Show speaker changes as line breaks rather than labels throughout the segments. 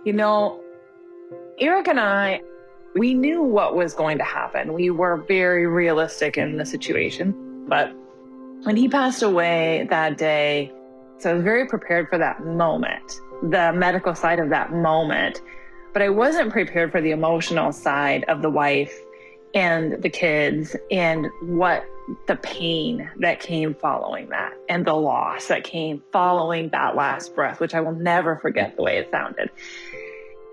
You know, Eric and I, we knew what was going to happen. We were very realistic in the situation. But when he passed away that day, so I was very prepared for that moment, the medical side of that moment. But I wasn't prepared for the emotional side of the wife and the kids and what the pain that came following that and the loss that came following that last breath, which I will never forget the way it sounded.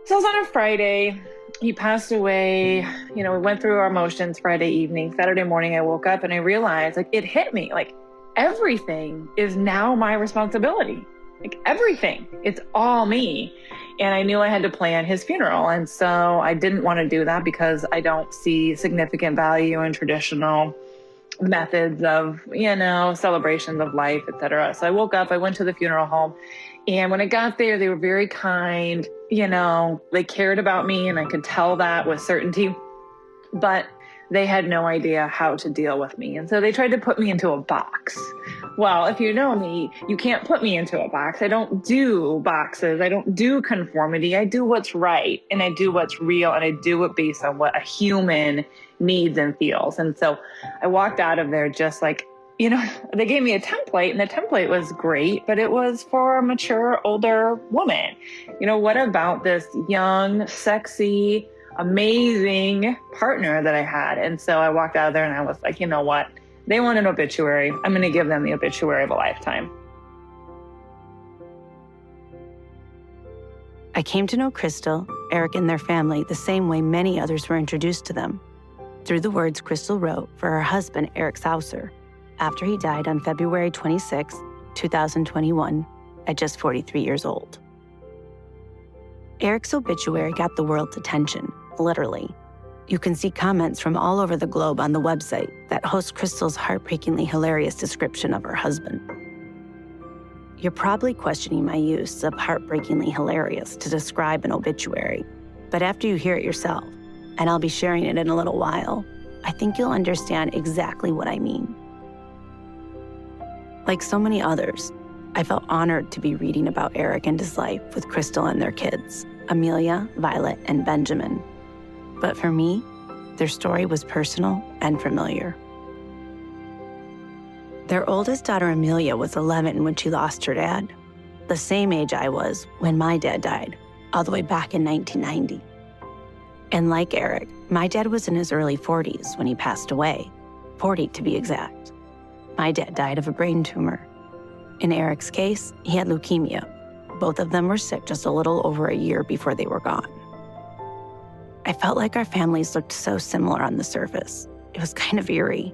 So it was on a Friday. He passed away. You know, we went through our emotions Friday evening. Saturday morning, I woke up and I realized, like, it hit me. Like, everything is now my responsibility. Like, everything. It's all me. And I knew I had to plan his funeral. And so I didn't want to do that because I don't see significant value in traditional methods of, you know, celebrations of life, etc. So I woke up, I went to the funeral home. And when I got there, they were very kind. You know, they cared about me and I could tell that with certainty. But they had no idea how to deal with me. And so they tried to put me into a box. Well, if you know me, you can't put me into a box. I don't do boxes. I don't do conformity. I do what's right and I do what's real and I do it based on what a human needs and feels. And so I walked out of there just like, you know, they gave me a template and the template was great, but it was for a mature, older woman. You know, what about this young, sexy, amazing partner that I had? And so I walked out of there and I was like, you know what? They want an obituary. I'm going to give them the obituary of a lifetime.
I came to know Crystal, Eric, and their family the same way many others were introduced to them, through the words Crystal wrote for her husband, Eric Saucer, after he died on February 26, 2021, at just 43 years old. Eric's obituary got the world's attention, literally. You can see comments from all over the globe on the website that hosts Crystal's heartbreakingly hilarious description of her husband. You're probably questioning my use of heartbreakingly hilarious to describe an obituary, but after you hear it yourself, and I'll be sharing it in a little while, I think you'll understand exactly what I mean. Like so many others, I felt honored to be reading about Eric and his life with Crystal and their kids, Amelia, Violet, and Benjamin. But for me, their story was personal and familiar. Their oldest daughter, Amelia, was 11 when she lost her dad, the same age I was when my dad died, all the way back in 1990. And like Eric, my dad was in his early 40s when he passed away, 40 to be exact. My dad died of a brain tumor. In Eric's case, he had leukemia. Both of them were sick just a little over a year before they were gone. I felt like our families looked so similar on the surface. It was kind of eerie.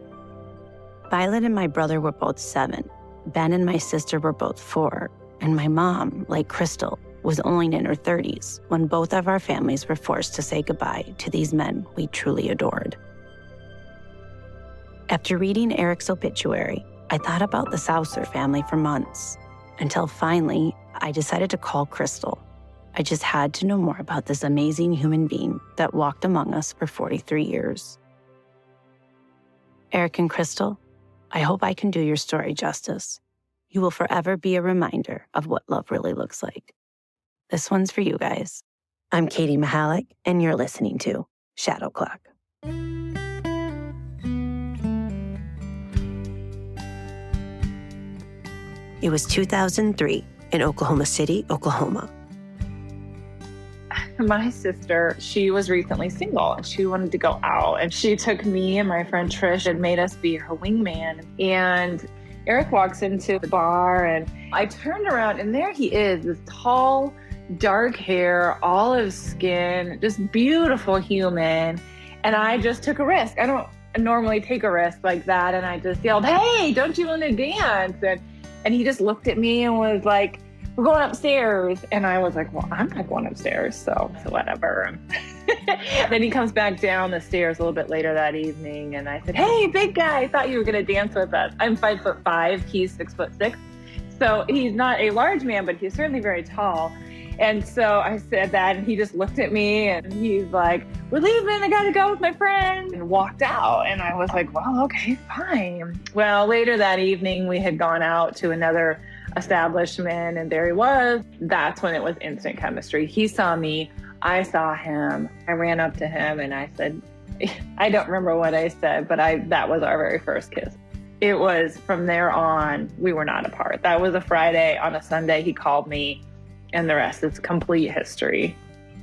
Violet and my brother were both 7. Ben and my sister were both 4. And my mom, like Crystal, was only in her 30s when both of our families were forced to say goodbye to these men we truly adored. After reading Eric's obituary, I thought about the Saucer family for months, until finally, I decided to call Crystal. I just had to know more about this amazing human being that walked among us for 43 years. Eric and Crystal, I hope I can do your story justice. You will forever be a reminder of what love really looks like. This one's for you guys. I'm Katie Mahalik, and you're listening to Shadow Clock. It was 2003 in Oklahoma City, Oklahoma.
My sister, she was recently single and she wanted to go out. And she took me and my friend Trish and made us be her wingman. And Eric walks into the bar and I turned around and there he is, this tall, dark hair, olive skin, just beautiful human. And I just took a risk. I don't normally take a risk like that. And I just yelled, "Hey, don't you want to dance?" And he just looked at me and was like, "We're going upstairs." And I was like, "Well, I'm not going upstairs, so whatever." Then he comes back down the stairs a little bit later that evening. And I said, "Hey, big guy, I thought you were going to dance with us." I'm 5'5", he's 6'6". So he's not a large man, but he's certainly very tall. And so I said that, and he just looked at me and he's like, "We're leaving, I gotta go with my friend," and walked out. And I was like, well, okay, fine. Well, later that evening, we had gone out to another establishment, and there he was. That's when it was instant chemistry. He saw me, I saw him. I ran up to him and I said, I don't remember what I said, but that was our very first kiss. It was from there on, we were not apart. That was a Friday. On a Sunday, he called me, and the rest is complete history.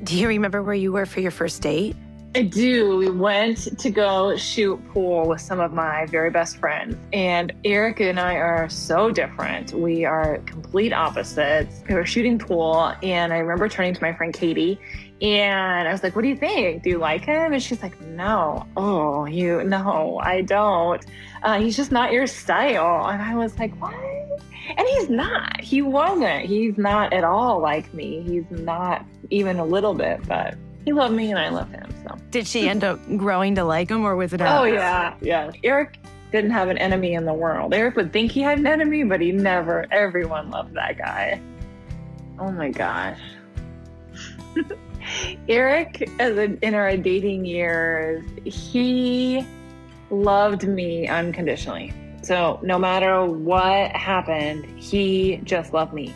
Do you remember where you were for your first date?
I do. We went to go shoot pool with some of my very best friends. And Eric and I are so different. We are complete opposites. We were shooting pool, and I remember turning to my friend Katie, and I was like, what do you think? Do you like him? And she's like, no. Oh, no, I don't. He's just not your style. And I was like, what? And he's not. He wasn't. He's not at all like me. He's not even a little bit, but he loved me and I love him. So.
Did she end up growing to like him, or was it?
Oh, yeah. Yeah. Eric didn't have an enemy in the world. Eric would think he had an enemy, but he never. Everyone loved that guy. Oh, my gosh. Eric, in our dating years, he loved me unconditionally. So no matter what happened, he just loved me.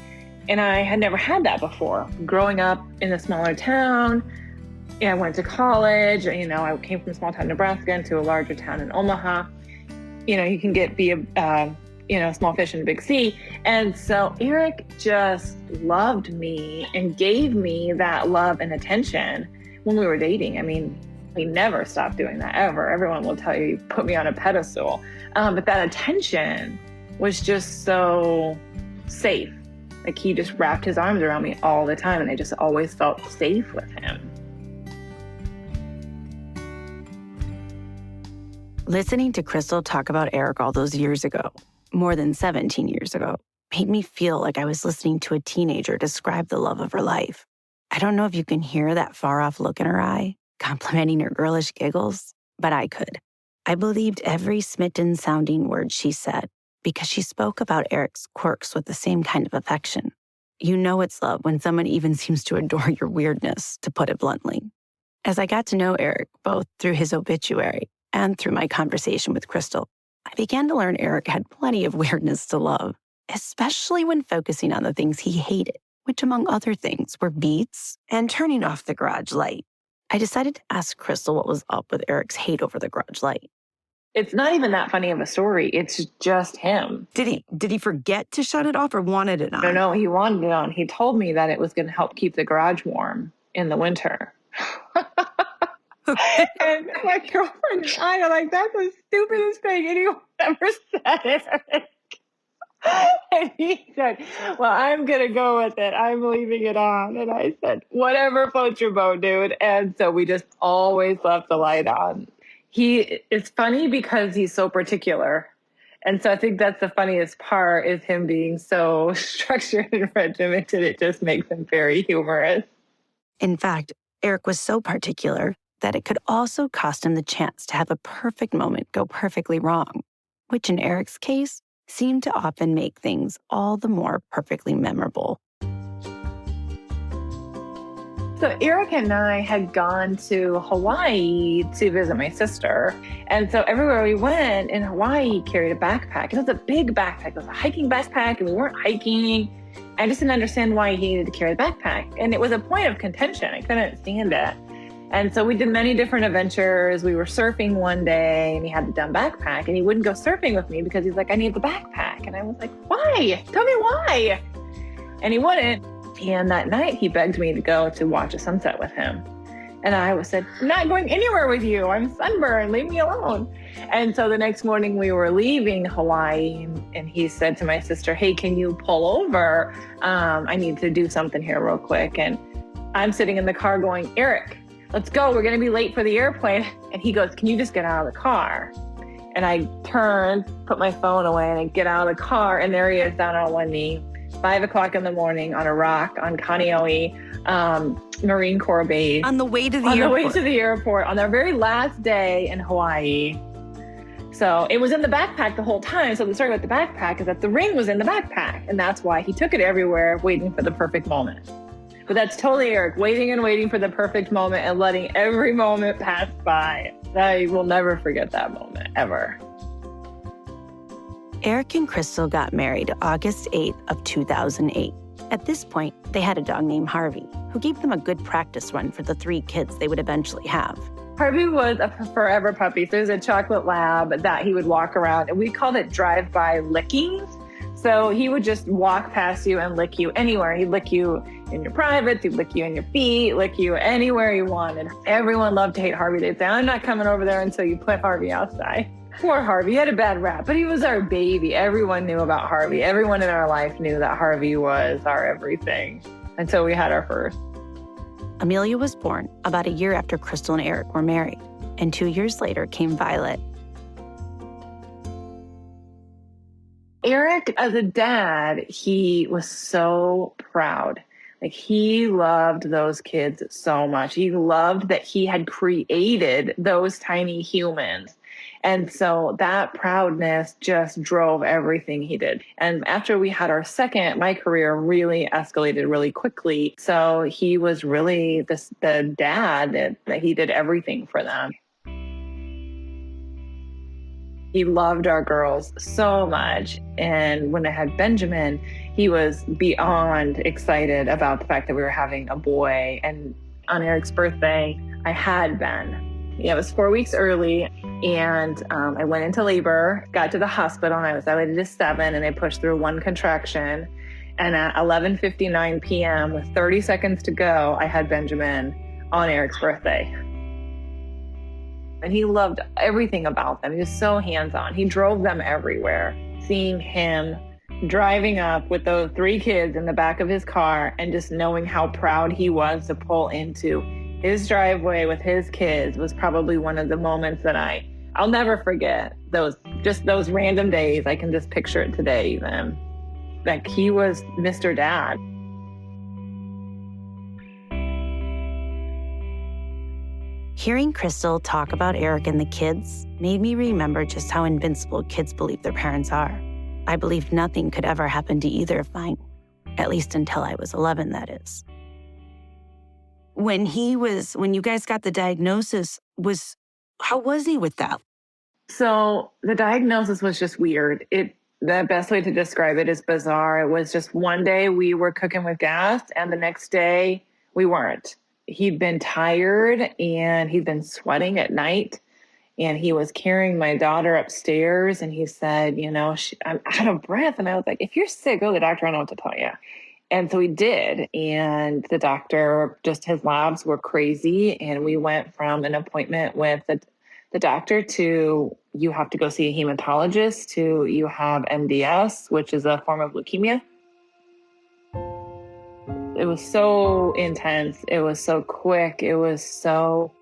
And I had never had that before. Growing up in a smaller town, I went to college, I came from small town Nebraska into a larger town in Omaha. You can be a small fish in a big sea. And so Eric just loved me and gave me that love and attention when we were dating. I mean, we never stopped doing that ever. Everyone will tell you, he put me on a pedestal. But that attention was just so safe. Like, he just wrapped his arms around me all the time, and I just always felt safe with him.
Listening to Crystal talk about Eric all those years ago, more than 17 years ago, made me feel like I was listening to a teenager describe the love of her life. I don't know if you can hear that far-off look in her eye, complimenting her girlish giggles, but I could. I believed every smitten-sounding word she said because she spoke about Eric's quirks with the same kind of affection. You know it's love when someone even seems to adore your weirdness, to put it bluntly. As I got to know Eric, both through his obituary and through my conversation with Crystal, I began to learn Eric had plenty of weirdness to love, especially when focusing on the things he hated, which among other things were beats and turning off the garage light. I decided to ask Crystal what was up with Eric's hate over the garage light.
It's not even that funny of a story. It's just him.
Did he forget to shut it off or wanted it on?
No, he wanted it on. He told me that it was going to help keep the garage warm in the winter. And my girlfriend and I are like, that's the stupidest thing anyone ever said. And he said, well, I'm going to go with it. I'm leaving it on. And I said, whatever floats your boat, dude. And so we just always left the light on. It's funny because he's so particular. And so I think that's the funniest part, is him being so structured and regimented. It just makes him very humorous.
In fact, Eric was so particular that it could also cost him the chance to have a perfect moment go perfectly wrong, which in Eric's case seemed to often make things all the more perfectly memorable.
So Eric and I had gone to Hawaii to visit my sister. And so everywhere we went in Hawaii, he carried a backpack. It was a big backpack. It was a hiking backpack, and we weren't hiking. I just didn't understand why he needed to carry the backpack. And it was a point of contention. I couldn't stand it. And so we did many different adventures. We were surfing one day, and he had the dumb backpack, and he wouldn't go surfing with me because he's like, I need the backpack. And I was like, why? Tell me why. And he wouldn't. And that night, he begged me to go to watch a sunset with him. And I said, I'm not going anywhere with you. I'm sunburned. Leave me alone. And so the next morning, we were leaving Hawaii, and he said to my sister, hey, can you pull over? I need to do something here real quick. And I'm sitting in the car going, Eric, let's go. We're going to be late for the airplane. And he goes, can you just get out of the car? And I turned, put my phone away, and I get out of the car, and there he is down on one knee, 5 o'clock in the morning on a rock on Kaneohe Marine Corps Base.
On the way to the airport.
On the way to the airport on their very last day in Hawaii. So it was in the backpack the whole time. So the story about the backpack is that the ring was in the backpack, and that's why he took it everywhere, waiting for the perfect moment. But that's totally Eric, waiting and waiting for the perfect moment and letting every moment pass by. I will never forget that moment, ever.
Eric and Crystal got married August 8th of 2008. At this point, they had a dog named Harvey, who gave them a good practice run for the 3 kids they would eventually have.
Harvey was a forever puppy. So he was a chocolate lab that he would walk around, and we called it drive-by licking. So he would just walk past you and lick you anywhere. He'd lick you in your privates, he'd lick you in your feet, lick you anywhere you wanted. Everyone loved to hate Harvey. They'd say, I'm not coming over there until you put Harvey outside. Poor Harvey, he had a bad rap, but he was our baby. Everyone knew about Harvey. Everyone in our life knew that Harvey was our everything until we had our first.
Amelia was born about a year after Crystal and Eric were married, and 2 years later came Violet.
Eric, as a dad, he was so proud. Like, he loved those kids so much. He loved that he had created those tiny humans. And so that proudness just drove everything he did. And after we had our second, my career really escalated really quickly. So he was really the dad that he did everything for them. He loved our girls so much. And when I had Benjamin, he was beyond excited about the fact that we were having a boy. And on Eric's birthday, I had Ben. Yeah, it was 4 weeks early, and I went into labor, got to the hospital, and I was dilated to 7, and I pushed through 1 contraction. And at 11:59 p.m., with 30 seconds to go, I had Benjamin on Eric's birthday. And he loved everything about them. He was so hands-on. He drove them everywhere. Seeing him driving up with those 3 kids in the back of his car and just knowing how proud he was to pull into his driveway with his kids was probably one of the moments that I'll never forget. Those random days. I can just picture it today even. Like, he was Mr. Dad.
Hearing Crystal talk about Eric and the kids made me remember just how invincible kids believe their parents are. I believed nothing could ever happen to either of mine, at least until I was 11, that is. When you guys got the diagnosis, how was he with that?
So the diagnosis was just weird. The best way to describe it is bizarre. It was just one day we were cooking with gas and the next day we weren't. He'd been tired and he'd been sweating at night, and he was carrying my daughter upstairs, and he said, I'm out of breath. And I was like, if you're sick, go to the doctor. I don't know what to tell you. And so we did. And the doctor, just his labs were crazy. And we went from an appointment with the doctor to, you have to go see a hematologist, to you have MDS, which is a form of leukemia. It was so intense. It was so quick. It was so,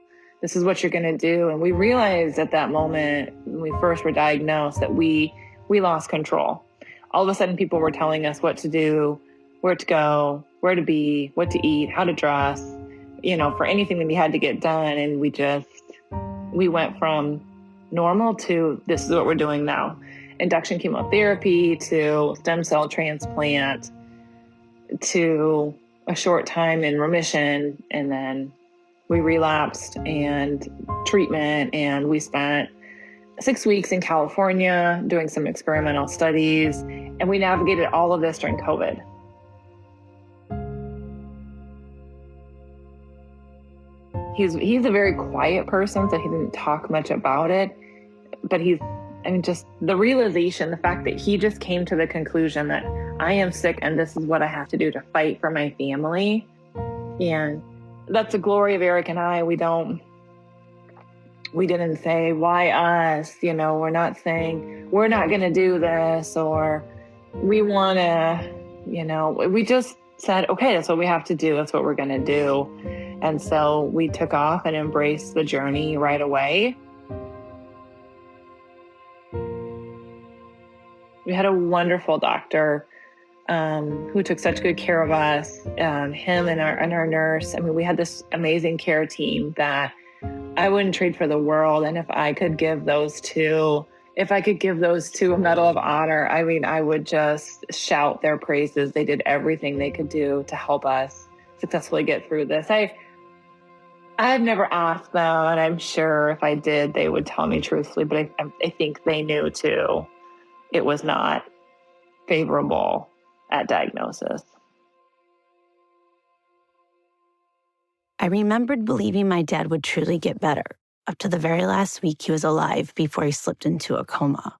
this is what you're going to do. And we realized at that moment, when we first were diagnosed, that we lost control. All of a sudden, people were telling us what to do, where to go, where to be, what to eat, how to dress, for anything that we had to get done. And we went from normal to, this is what we're doing now. Induction chemotherapy to stem cell transplant to a short time in remission. And then we relapsed and treatment. And we spent 6 weeks in California doing some experimental studies. And we navigated all of this during COVID. He's a very quiet person, so he didn't talk much about it. But just the realization, the fact that he just came to the conclusion that I am sick and this is what I have to do to fight for my family. And that's the glory of Eric and I. We didn't say, why us? We're not saying we're not going to do this, or we want to, we just said, okay, that's what we have to do. That's what we're going to do. And so we took off and embraced the journey right away. We had a wonderful doctor who took such good care of us, him and our nurse. I mean, we had this amazing care team that I wouldn't trade for the world. And if I could give those two a Medal of Honor, I mean, I would just shout their praises. They did everything they could do to help us successfully get through this. I've never asked them, and I'm sure if I did, they would tell me truthfully, but I think they knew too. it was not favorable at diagnosis.
I remembered believing my dad would truly get better up to the very last week he was alive before he slipped into a coma.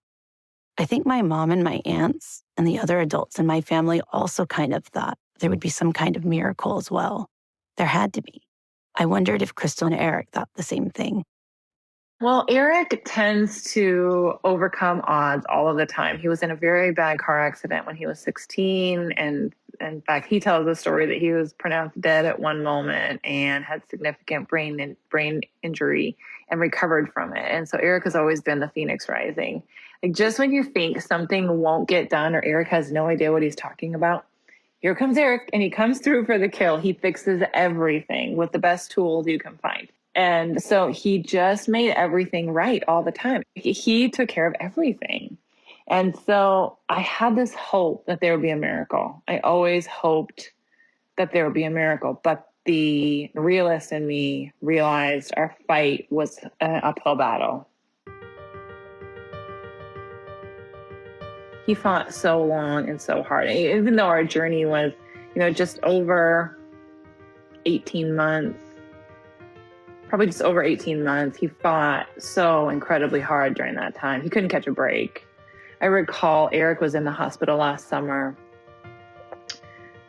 I think my mom and my aunts and the other adults in my family also kind of thought there would be some kind of miracle as well. There had to be. I wondered if Crystal and Eric thought the same thing.
Well, Eric tends to overcome odds all of the time. He was in a very bad car accident when he was 16. And in fact, he tells the story that he was pronounced dead at one moment and had significant brain injury and recovered from it. And so Eric has always been the Phoenix Rising. Like, just when you think something won't get done or Eric has no idea what he's talking about, here comes Eric, and he comes through for the kill. He fixes everything with the best tools you can find. And so he just made everything right all the time. He took care of everything. And so I had this hope that there would be a miracle. I always hoped that there would be a miracle. But the realist in me realized our fight was an uphill battle. He fought so long and so hard. Even though our journey was, just over 18 months, probably just over 18 months, he fought so incredibly hard during that time. He couldn't catch a break. I recall Eric was in the hospital last summer.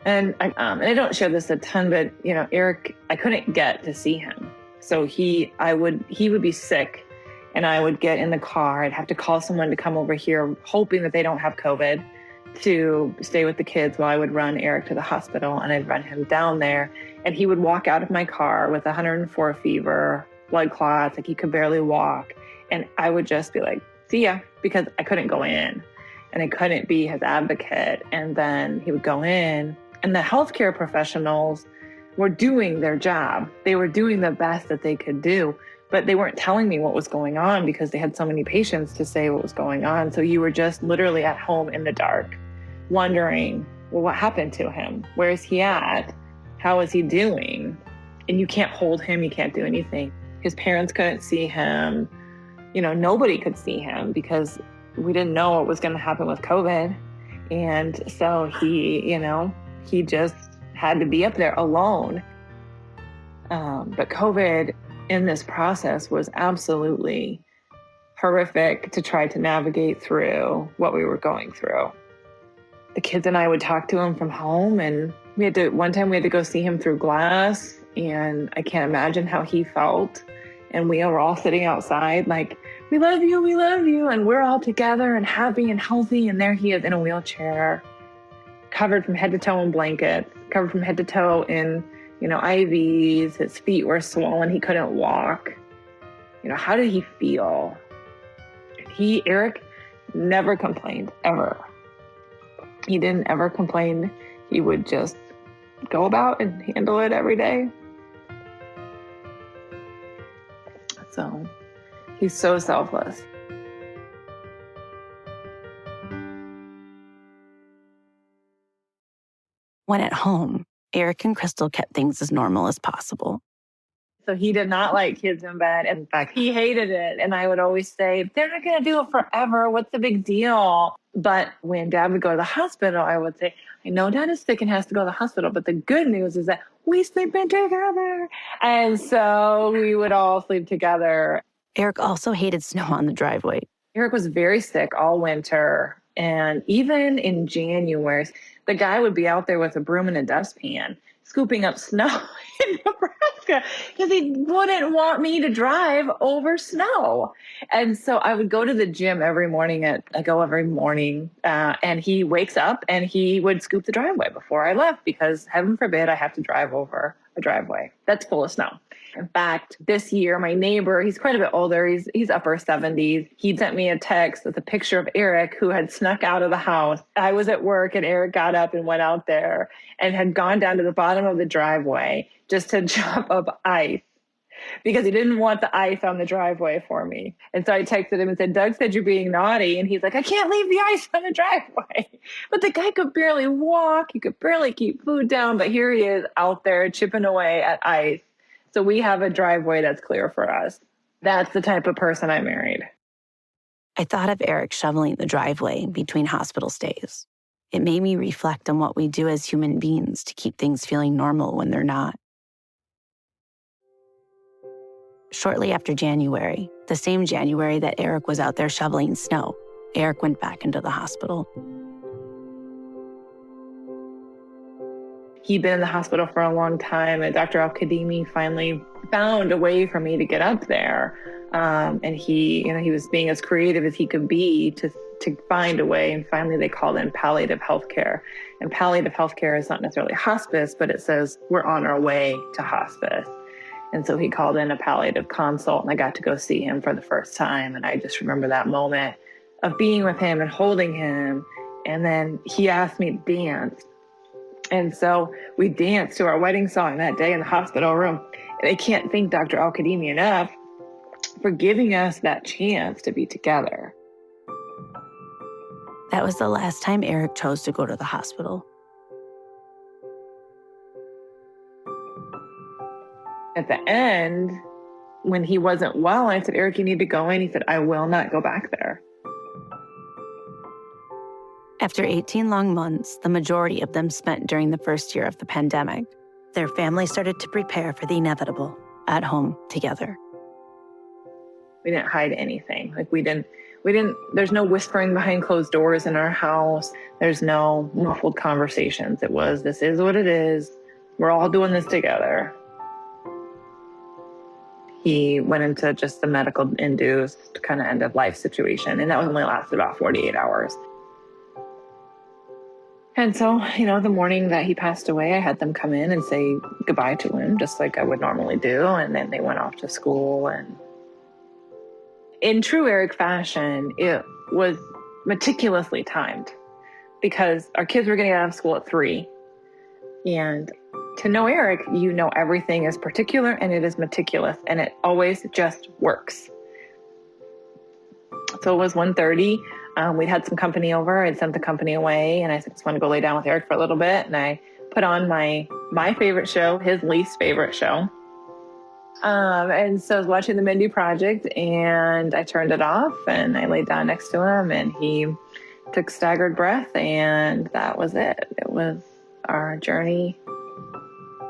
And I don't share this a ton, but, Eric, I couldn't get to see him. So he would be sick and I would get in the car. I'd have to call someone to come over here, hoping that they don't have COVID, to stay with the kids while I would run Eric to the hospital, and I'd run him down there. And he would walk out of my car with 104 fever, blood clots, like he could barely walk. And I would just be like, see ya, because I couldn't go in and I couldn't be his advocate. And then he would go in, and the healthcare professionals were doing their job. They were doing the best that they could do, but they weren't telling me what was going on because they had so many patients to say what was going on. So you were just literally at home in the dark, wondering, well, what happened to him? Where is he at? How is he doing? And you can't hold him. You can't do anything. His parents couldn't see him. Nobody could see him because we didn't know what was going to happen with COVID. And so he just had to be up there alone. But COVID in this process was absolutely horrific to try to navigate through what we were going through. The kids and I would talk to him from home, and one time we had to go see him through glass, and I can't imagine how he felt. And we were all sitting outside like, we love you. And we're all together and happy and healthy. And there he is in a wheelchair, covered from head to toe in blankets, covered from head to toe in, IVs. His feet were swollen. He couldn't walk. How did he feel? Eric never complained, ever. He didn't ever complain. He would just go about and handle it every day. So he's so selfless.
When at home, Eric and Crystal kept things as normal as possible.
So he did not like kids in bed. In fact, he hated it. And I would always say, they're not going to do it forever. What's the big deal? But when Dad would go to the hospital, I would say, I know Dad is sick and has to go to the hospital, but the good news is that we sleep in together. And so we would all sleep together.
Eric also hated snow on the driveway.
Eric was very sick all winter. And even in January, the guy would be out there with a broom and a dustpan, scooping up snow in Nebraska because he wouldn't want me to drive over snow. And so I would go to the gym every morning and he wakes up and he would scoop the driveway before I left because heaven forbid I have to drive over a driveway that's full of snow. In fact, this year, my neighbor, he's quite a bit older. He's upper 70s. He sent me a text with a picture of Eric who had snuck out of the house. I was at work and Eric got up and went out there and had gone down to the bottom of the driveway just to chop up ice because he didn't want the ice on the driveway for me. And so I texted him and said, Doug said you're being naughty. And he's like, I can't leave the ice on the driveway. But the guy could barely walk. He could barely keep food down. But here he is out there chipping away at ice. So we have a driveway that's clear for us. That's the type of person I married.
I thought of Eric shoveling the driveway between hospital stays. It made me reflect on what we do as human beings to keep things feeling normal when they're not. Shortly after January, the same January that Eric was out there shoveling snow, Eric went back into the hospital.
He'd been in the hospital for a long time, and Dr. Al-Kadimi finally found a way for me to get up there. And he was being as creative as he could be to find a way. And finally, they called in palliative healthcare. And palliative healthcare is not necessarily hospice, but it says we're on our way to hospice. And so he called in a palliative consult, and I got to go see him for the first time. And I just remember that moment of being with him and holding him. And then he asked me to dance. And so we danced to our wedding song that day in the hospital room. And I can't thank Dr. Al-Kadimi enough for giving us that chance to be together.
That was the last time Eric chose to go to the hospital.
At the end, when he wasn't well, I said, Eric, you need to go in. He said, I will not go back there.
After 18 long months, the majority of them spent during the first year of the pandemic, their family started to prepare for the inevitable, at home together.
We didn't hide anything. There's no whispering behind closed doors in our house. There's no muffled conversations. It was, this is what it is. We're all doing this together. He went into just the medical induced kind of end of life situation. And that only lasted about 48 hours. And so, the morning that he passed away, I had them come in and say goodbye to him, just like I would normally do. And then they went off to school. And in true Eric fashion, it was meticulously timed because our kids were getting out of school at 3. And to know Eric, everything is particular and it is meticulous and it always just works. So it was 1:30. We'd had some company over. I'd sent the company away and I said, I just want to go lay down with Eric for a little bit. And I put on my favorite show, his least favorite show. And so I was watching the Mindy Project and I turned it off and I laid down next to him and he took a staggered breath and that was it. It was our journey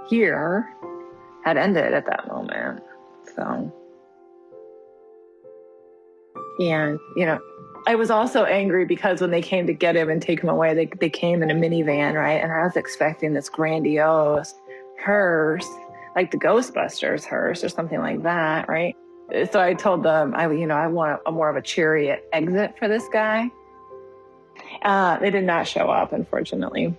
here had ended at that moment. So, and, I was also angry because when they came to get him and take him away, they came in a minivan, right? And I was expecting this grandiose hearse, like the Ghostbusters hearse or something like that, right? So I told them, I want a more of a chariot exit for this guy. They did not show up, unfortunately.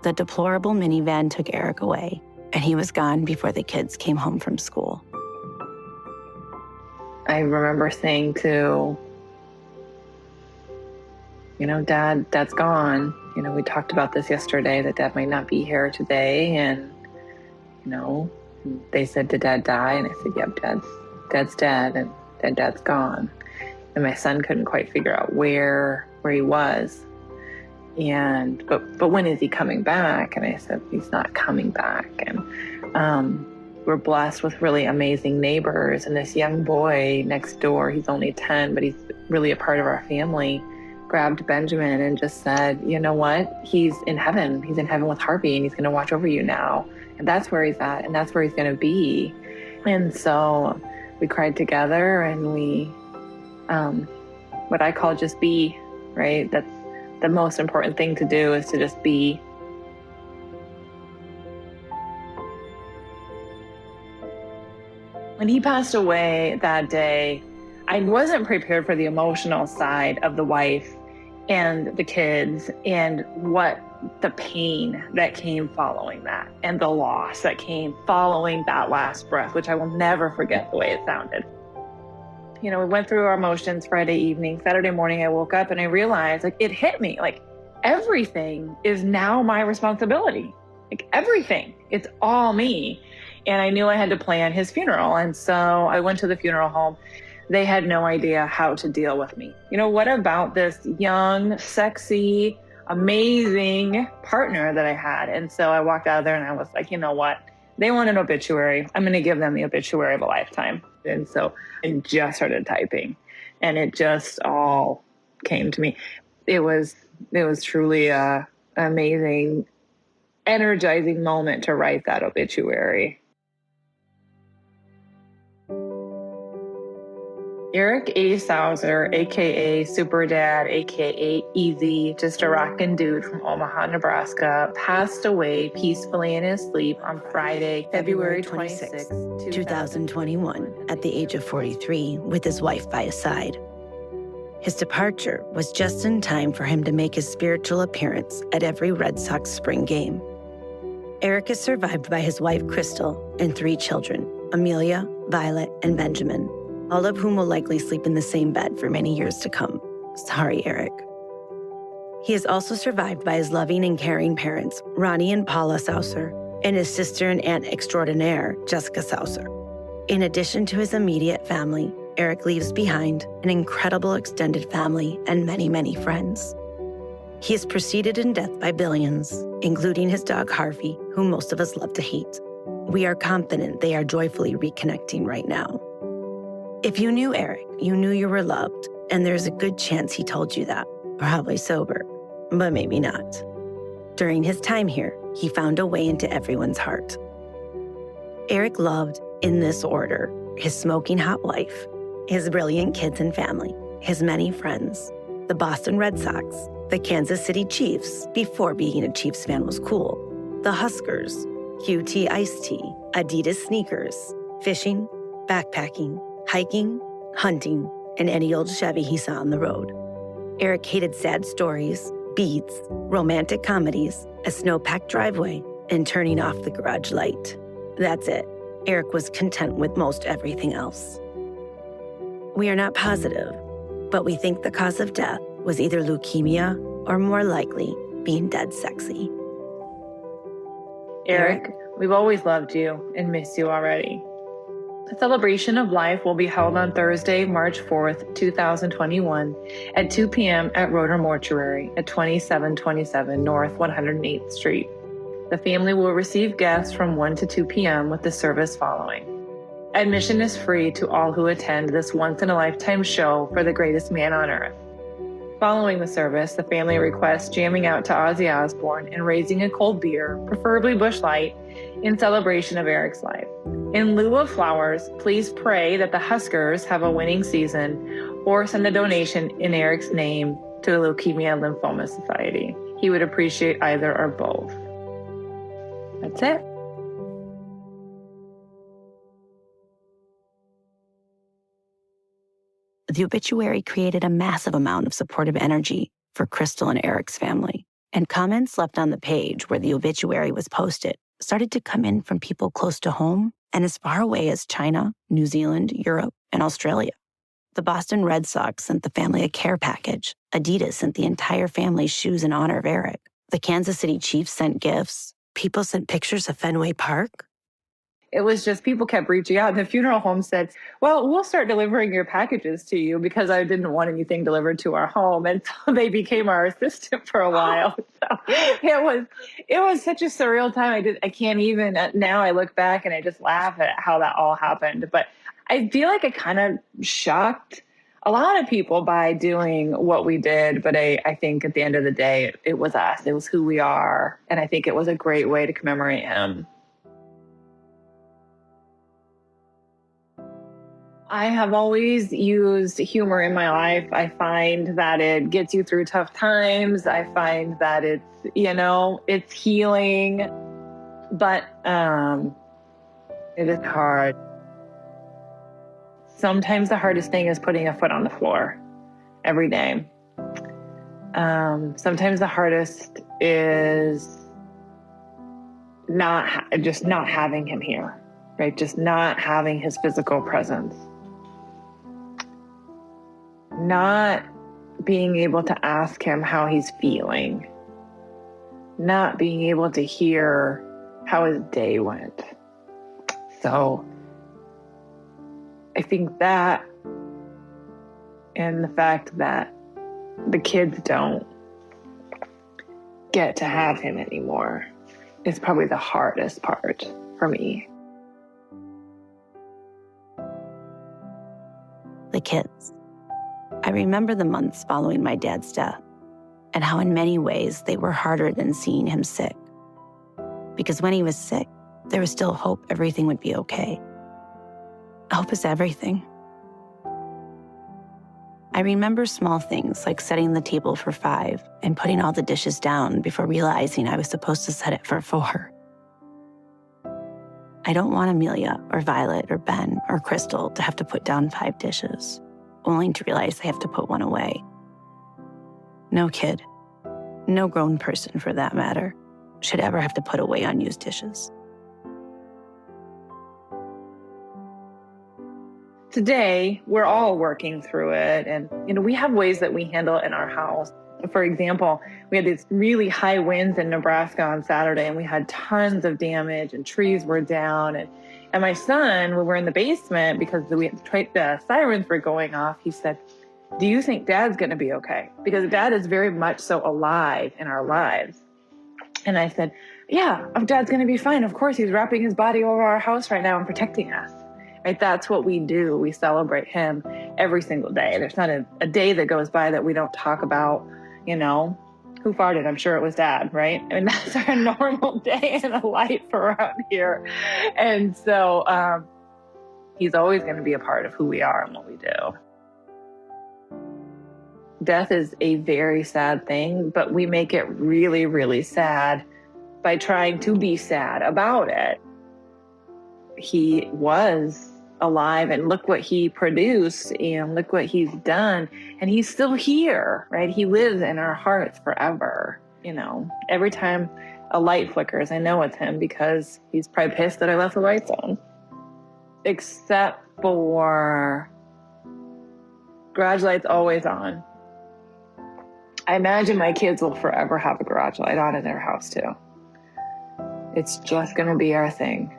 The deplorable minivan took Eric away, and he was gone before the kids came home from school.
I remember saying to, Dad's gone. We talked about this yesterday, that Dad might not be here today. And, they said, did Dad die? And I said, yep, Dad's dead and Dad's gone. And my son couldn't quite figure out where he was. And, but when is he coming back? And I said, he's not coming back. And, we're blessed with really amazing neighbors. And this young boy next door, he's only 10, but he's really a part of our family, grabbed Benjamin and just said, you know what? He's in heaven. He's in heaven with Harvey and he's going to watch over you now. And that's where he's at. And that's where he's going to be. And so we cried together and we, what I call just be, right? That's the most important thing to do, is to just be. When he passed away that day, I wasn't prepared for the emotional side of the wife and the kids and what the pain that came following that and the loss that came following that last breath, which I will never forget the way it sounded. We went through our motions Friday evening. Saturday morning, I woke up and I realized, it hit me. Everything is now my responsibility. Everything. It's all me. And I knew I had to plan his funeral. And so I went to the funeral home. They had no idea how to deal with me. What about this young, sexy, amazing partner that I had? And so I walked out of there and I was like, you know what? They want an obituary. I'm going to give them the obituary of a lifetime. And so I just started typing, and it just all came to me. It was truly a amazing, energizing moment to write that obituary. Eric A. Sauser, a.k.a. Super Dad, a.k.a. Easy, just a rockin' dude from Omaha, Nebraska, passed away peacefully in his sleep on Friday, February 26,
2021, at the age of 43, with his wife by his side. His departure was just in time for him to make his spiritual appearance at every Red Sox spring game. Eric is survived by his wife, Crystal, and 3 children, Amelia, Violet, and Benjamin, all of whom will likely sleep in the same bed for many years to come. Sorry, Eric. He is also survived by his loving and caring parents, Ronnie and Paula Sauser, and his sister and aunt extraordinaire, Jessica Sauser. In addition to his immediate family, Eric leaves behind an incredible extended family and many, many friends. He is preceded in death by billions, including his dog Harvey, whom most of us love to hate. We are confident they are joyfully reconnecting right now. If you knew Eric, you knew you were loved, and there's a good chance he told you that, probably sober, but maybe not. During his time here, he found a way into everyone's heart. Eric loved, in this order, his smoking hot wife, his brilliant kids and family, his many friends, the Boston Red Sox, the Kansas City Chiefs, before being a Chiefs fan was cool, the Huskers, QT iced tea, Adidas sneakers, fishing, backpacking, hiking, hunting, and any old Chevy he saw on the road. Eric hated sad stories, beats, romantic comedies, a snow-packed driveway, and turning off the garage light. That's it. Eric was content with most everything else. We are not positive, but we think the cause of death was either leukemia or, more likely, being dead sexy.
Eric, we've always loved you and missed you already. The celebration of life will be held on Thursday, March 4th, 2021 at 2 p.m. at Roeder Mortuary at 2727 North 108th Street. The family will receive guests from 1 to 2 p.m. with the service following. Admission is free to all who attend this once-in-a-lifetime show for the greatest man on earth. Following the service, the family requests jamming out to Ozzy Osbourne and raising a cold beer, preferably Busch Light, in celebration of Eric's life. In lieu of flowers, please pray that the Huskers have a winning season or send a donation in Eric's name to the Leukemia Lymphoma Society. He would appreciate either or both. That's it.
The obituary created a massive amount of supportive energy for Crystal and Eric's family, and comments left on the page where the obituary was posted started to come in from people close to home and as far away as China, New Zealand, Europe, and Australia. The Boston Red Sox sent the family a care package. Adidas sent the entire family's shoes in honor of Eric. The Kansas City Chiefs sent gifts. People sent pictures of Fenway Park.
It was just people kept reaching out. The funeral home said, well, we'll start delivering your packages to you, because I didn't want anything delivered to our home. And so they became our assistant for a while. So it was such a surreal time. I can't even, now I look back and I just laugh at how that all happened. But I feel like I kind of shocked a lot of people by doing what we did. But I think at the end of the day, it was us. It was who we are. And I think it was a great way to commemorate him. I have always used humor in my life. I find that it gets you through tough times. I find that it's healing, but it is hard. Sometimes the hardest thing is putting a foot on the floor every day. Sometimes the hardest is not having him here, right? Just not having his physical presence. Not being able to ask him how he's feeling. Not being able to hear how his day went. So I think that, and the fact that the kids don't get to have him anymore, is probably the hardest part for me.
the kids. I remember the months following my dad's death and how in many ways they were harder than seeing him sick. Because when he was sick, there was still hope everything would be okay. Hope is everything. I remember small things like setting the table for 5 and putting all the dishes down before realizing I was supposed to set it for 4. I don't want Amelia or Violet or Ben or Crystal to have to put down 5 dishes, only to realize they have to put one away. No kid, no grown person for that matter, should ever have to put away unused dishes.
Today, we're all working through it. And, we have ways that we handle it in our house. For example, we had these really high winds in Nebraska on Saturday, and we had tons of damage and trees were down. And my son, when we're in the basement because the sirens were going off, he said, "Do you think Dad's going to be okay?" Because Dad is very much so alive in our lives. And I said, "Yeah, Dad's going to be fine. Of course, he's wrapping his body over our house right now and protecting us." Right? That's what we do. We celebrate him every single day. There's not a day that goes by that we don't talk about, who farted? I'm sure it was Dad, right? I mean, that's our normal day in a life around here. And so he's always going to be a part of who we are and what we do. Death is a very sad thing, but we make it really, really sad by trying to be sad about it. He was alive and look what he produced and look what he's done, and he's still here, right? He lives in our hearts forever. Every time a light flickers, I know it's him because he's probably pissed that I left the lights on. Except for garage lights always on. I imagine my kids will forever have a garage light on in their house too. It's just going to be our thing.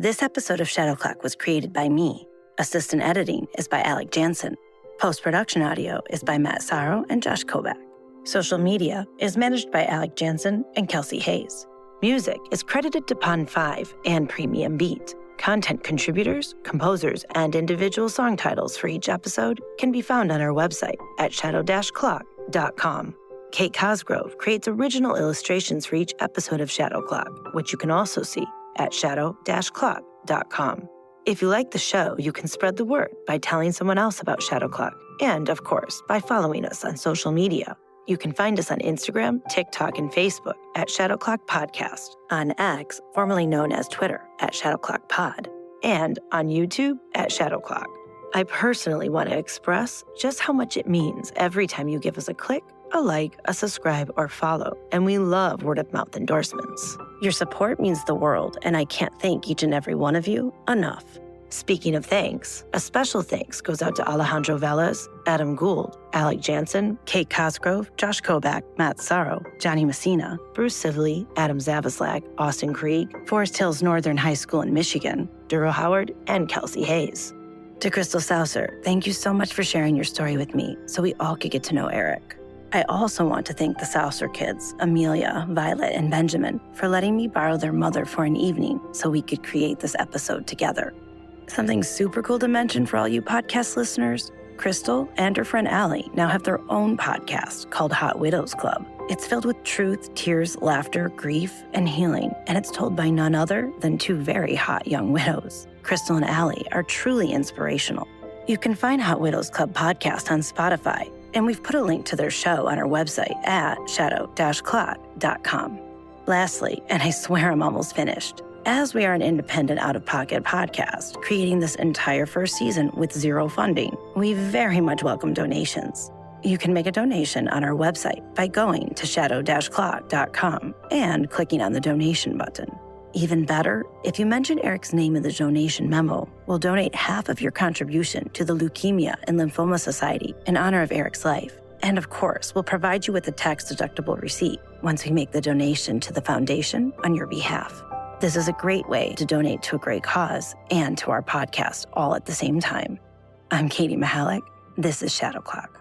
This episode of Shadow Clock was created by me. Assistant editing is by Alec Jansen. Post-production audio is by Matt Sorrow and Josh Kobach. Social media is managed by Alec Jansen and Kelsey Hayes. Music is credited to Pond5 and Premium Beat. Content contributors, composers, and individual song titles for each episode can be found on our website at shadow-clock.com. Kate Cosgrove creates original illustrations for each episode of Shadow Clock, which you can also see at shadow-clock.com. If you like the show, you can spread the word by telling someone else about Shadow Clock, and of course, by following us on social media. You can find us on Instagram, TikTok, and Facebook at Shadow Clock Podcast, on X, formerly known as Twitter, at Shadow Clock Pod, and on YouTube at Shadow Clock. I personally want to express just how much it means every time you give us a click, a like, a subscribe, or follow, and we love word-of-mouth endorsements. Your support means the world, and I can't thank each and every one of you enough. Speaking of thanks, a special thanks goes out to Alejandro Velez, Adam Gould, Alec Jansen, Kate Cosgrove, Josh Kobach, Matt Sorrow, Johnny Messina, Bruce Sibley, Adam Zavaslag, Austin Krieg, Forest Hills Northern High School in Michigan, Duro Howard, and Kelsey Hayes. To Crystal Saucer, thank you so much for sharing your story with me so we all could get to know Eric. I also want to thank the Saucer kids, Amelia, Violet, and Benjamin, for letting me borrow their mother for an evening so we could create this episode together. Something super cool to mention for all you podcast listeners, Crystal and her friend Allie now have their own podcast called Hot Widows Club. It's filled with truth, tears, laughter, grief, and healing, and it's told by none other than 2 very hot young widows. Crystal and Allie are truly inspirational. You can find Hot Widows Club podcast on Spotify, and we've put a link to their show on our website at shadow-clock.com. Lastly, and I swear I'm almost finished, as we are an independent out-of-pocket podcast, creating this entire first season with 0 funding, we very much welcome donations. You can make a donation on our website by going to shadow-clock.com and clicking on the donation button. Even better, if you mention Eric's name in the donation memo, we'll donate half of your contribution to the Leukemia and Lymphoma Society in honor of Eric's life. And of course, we'll provide you with a tax-deductible receipt once we make the donation to the foundation on your behalf. This is a great way to donate to a great cause and to our podcast all at the same time. I'm Katie Mahalik. This is Shadow Clock.